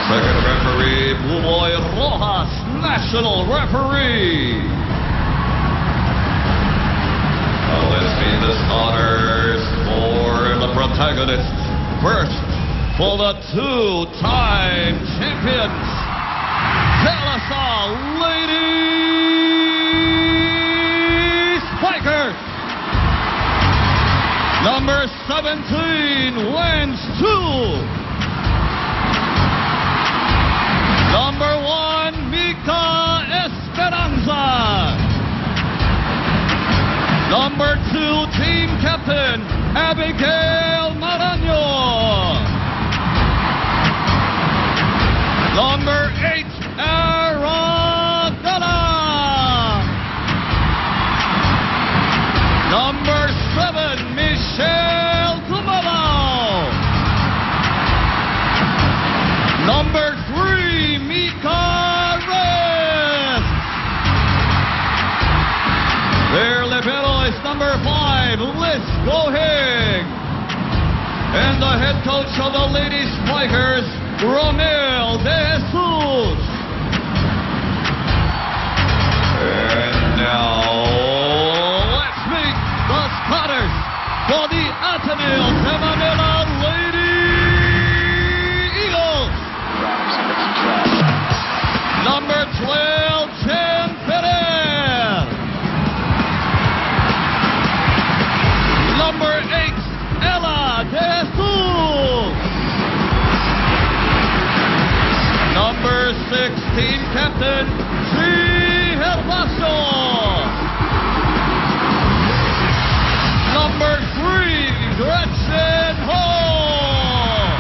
Second referee, Buboy Rojas, national referee. Now let's meet the starters for the protagonists. First, for the two-time champions, DLSU Lady Spikers. Number 17 wins 2. Number 1, Mika Esperanza. Number 2, team captain, Abigail Maraño. Number 8, Aragana. Number 7, Michelle Tumalao. Number 3, Mika Reyes. Their libero is number 5, Liz Gohig. And the head coach of the Lady Spikers, Romel De Jesus. And now, let's meet the starters for the ADMU de Manila Lady Eagles. Number 12, Jen Perez. Number 8, Ella De Jesus. Number 16, captain, G. Herbaso. Number 3, Gretchen Hall.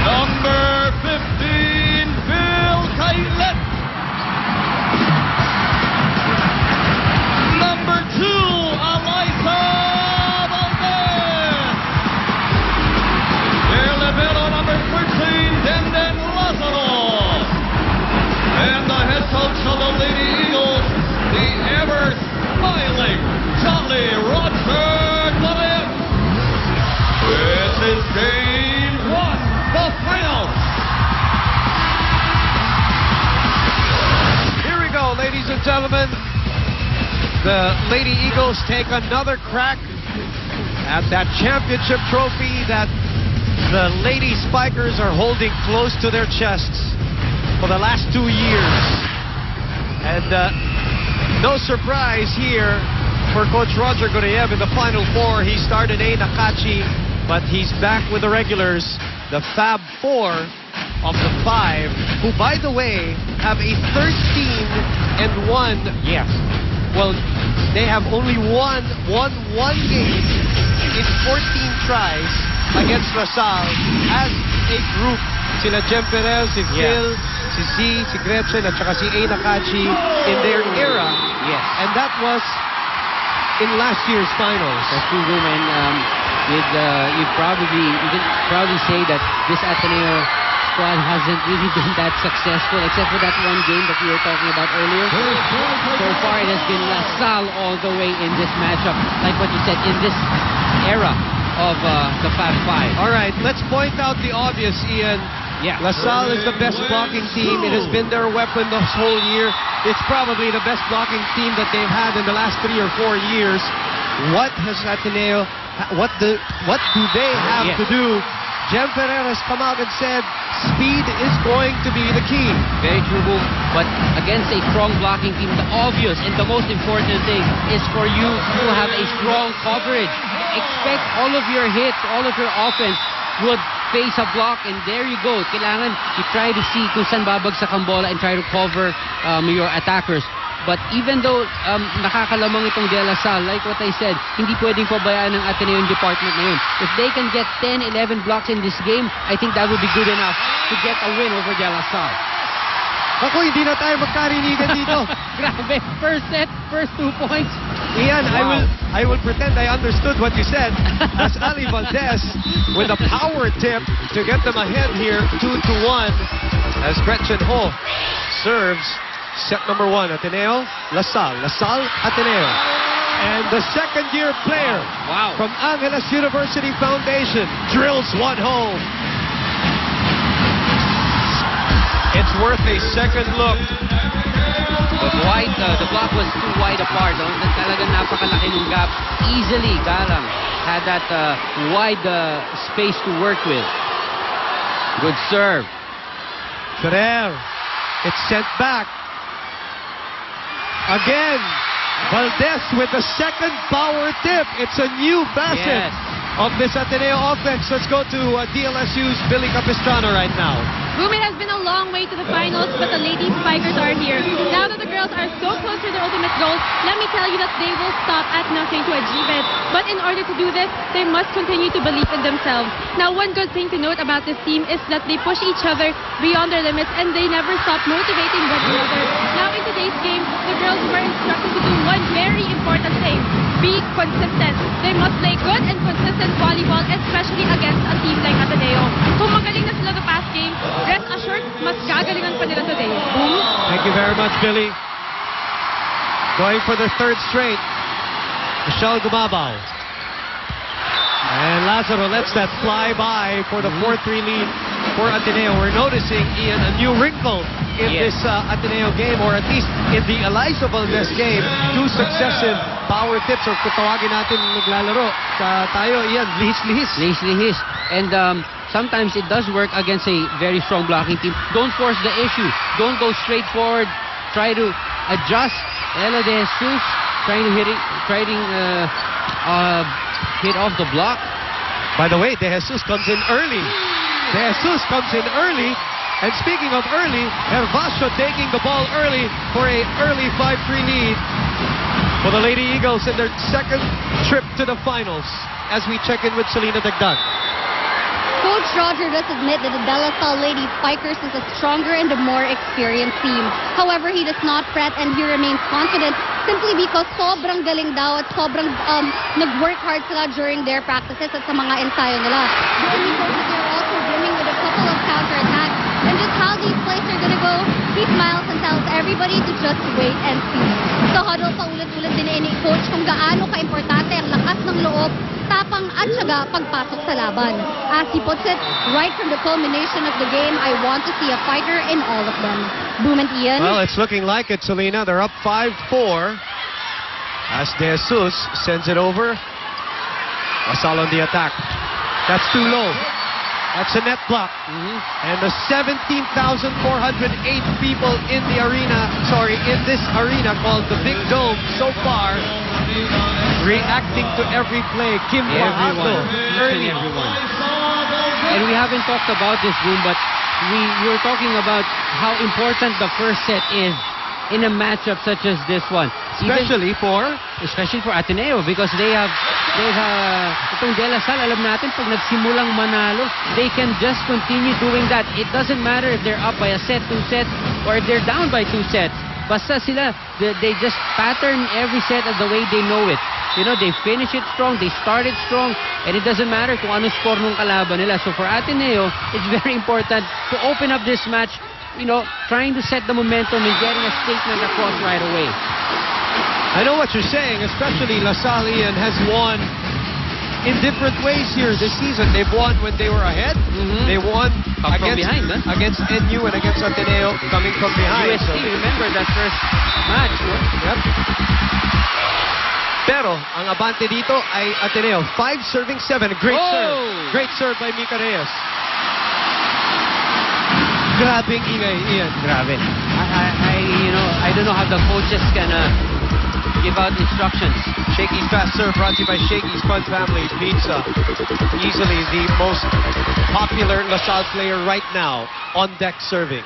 Number 15, Bill Kailet. Number 2, Eliza Valdez. Their libero number 13, Denden Lazaro. And the head coach of the Lady Eagles, the ever-smiling Jolly Roger Gomez. This is game 1, the finals. Here we go, ladies and gentlemen. The Lady Eagles take another crack at that championship trophy that the Lady Spikers are holding close to their chests for the last 2 years. And no surprise here for Coach Roger Goriev in the Final Four. He started A. Nakachi, but he's back with the regulars, the Fab Four of the 5, who, by the way, have a 13-1. Yes. Well, they have only won one game in 14 tries against LaSalle as a group. Sila Jem Perez, si Phil, si Z, si Gretchen, at saka si A. Nakachi in their era. Yes. And that was in last year's finals. That's true, Roman. You can proudly say that this Ateneo squad hasn't really been that successful, except for that one game that we were talking about earlier. So far, it has been LaSalle all the way in this matchup. Like what you said, in this era of the Fab 5. All right, let's point out the obvious, Ian. Yeah. LaSalle is the best blocking team. It has been their weapon this whole year. It's probably the best blocking team that they've had in the last 3 or 4 years. What has Ateneo, what do they have to do? Jem Ferrer has come out and said speed is going to be the key. Very true, Boom. But against a strong blocking team, the obvious and the most important thing is for you to have a strong coverage. Expect all of your hits, all of your offense would face a block, and there you go. Kailangan you try to see kung saan babagsak ang bola and try to cover your attackers. But even though nakakalamang itong DLSU, like what I said, hindi pwedeng pabayaan ng Ateneo department na yun. If they can get 10, 11 blocks in this game, I think that would be good enough to get a win over DLSU. Ako, hindi na tayo magkarinigan dito. Grabe. First set, first 2 points. Ian, Wow. I will pretend I understood what you said. As Ali Valdez with a power tip to get them ahead here, 2-1. As Gretchen Ho serves set number 1. Ateneo, LaSalle. LaSalle, Ateneo. And the second-year player Wow. from Angeles University Foundation drills one home. It's worth a second look. The block was too wide apart. No? Talagang napakalaki ng gap. Easily, Galang had that wide space to work with. Good serve. Ferrer. It's sent back. Again. Valdez with the second power tip. It's a new facet Yes. of this Ateneo offense. Let's go to DLSU's Billy Capistrano right now. Boom, it has been a long way to the finals, but the Lady Spikers are here. Now that the girls are so close to their ultimate goal, let me tell you that they will stop at nothing to achieve it. But in order to do this, they must continue to believe in themselves. Now, one good thing to note about this team is that they push each other beyond their limits and they never stop motivating one another. Now, in today's game, the girls were instructed to do one very important thing. Be consistent. They must play good and consistent volleyball, especially against a team like Ateneo. Kung magaling na sila the past game, rest assured, mas gagalingan pa nila today. Boom. Thank you very much, Billy. Going for their third straight. Michelle Gumabaw. And Lazaro lets that fly by for the 4-3 lead for Ateneo. We're noticing, Ian, a new wrinkle in Yes. this Ateneo game, or at least in the Eliza Valdez game. Two successive power tips, or kung tawagin natin naglalaro. Tayo, Ian, lihis-lihis. Lihis. And sometimes it does work against a very strong blocking team. Don't force the issue. Don't go straight forward. Try to adjust. Ella De Jesus trying to hit off the block. By the way, De Jesus comes in early. De Jesus comes in early. And speaking of early, Hervasio taking the ball early for a early 5-3 lead for the Lady Eagles in their second trip to the finals. As we check in with Selena Dagdag. Coach Roger does admit that the De La Salle Lady Spikers is a stronger and a more experienced team. However, he does not fret and he remains confident simply because sobrang galing daw at sobrang nag-work hard sila during their practices at sa mga ensayo nila. The only coaches are also brimming with a couple of counterattacks. And just how these plays are gonna go, he smiles and tells everybody to just wait and see. Sa huddle, paulit-ulit din ni Coach kung gaano ka-importante ang lakas ng loob, tapang at syaga pagpasok sa laban. As he puts it, right from the culmination of the game, I want to see a fighter in all of them. Boom and Ian. Well, it's looking like it, Selena. They're up 5-4. As De Jesus sends it over. Asal on the attack. That's too low. That's a net block. And the 17,408 people in the arena, in this arena called the Big Dome so far, reacting to every play. Kim Everyone. early. Everyone. And we haven't talked about this, Boom, but we were talking about how important the first set is in a matchup such as this one. Especially for Ateneo, because they have itong De La Salle, alam natin pag nagsimulang manalo, they can just continue doing that. It doesn't matter if they're up by a set, 2 sets, or if they're down by 2 sets. Basta sila, they just pattern every set as the way they know it. You know, they finish it strong, they start it strong, and it doesn't matter kung anong score nung kalaban nila. So for Ateneo, it's very important to open up this match, you know, trying to set the momentum and getting a statement across right away. I know what you're saying, especially La Salle, Ian, has won in different ways here this season. They've won when they were ahead. They won From behind, huh? against NU and against Ateneo coming from behind. UST, remember that first match? Yep. Pero ang abante dito ay Ateneo. 5 serving 7. Great serve. Great serve by Mika Reyes. Grabing ingay, Ian. Grabe. I don't know how the coaches can give out instructions. Shakey's fast serve brought to you by Shakey's Fun Family Pizza. Easily the most popular La Salle player right now on deck serving.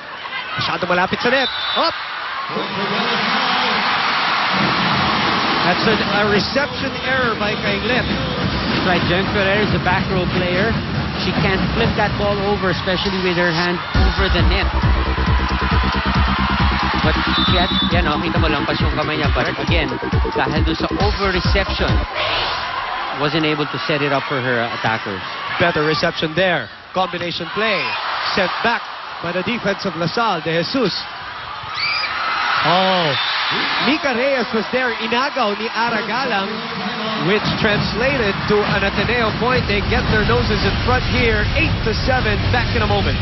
Masyado malapit sa net. Up! That's a reception error by Kainglet. That's right, Jen Ferrer is a back row player. She can't flip that ball over, especially with her hand over the net. But yet, kita mo lang pas yung kamay niya. But again, dahil doon sa over-reception, wasn't able to set it up for her attackers. Better reception there. Combination play. Sent back by the defense of La Salle. De Jesus. Oh, Mika Reyes was there, inagaw ni Aragalang, which translated to an Ateneo point. They get their noses in front here, 8-7, back in a moment.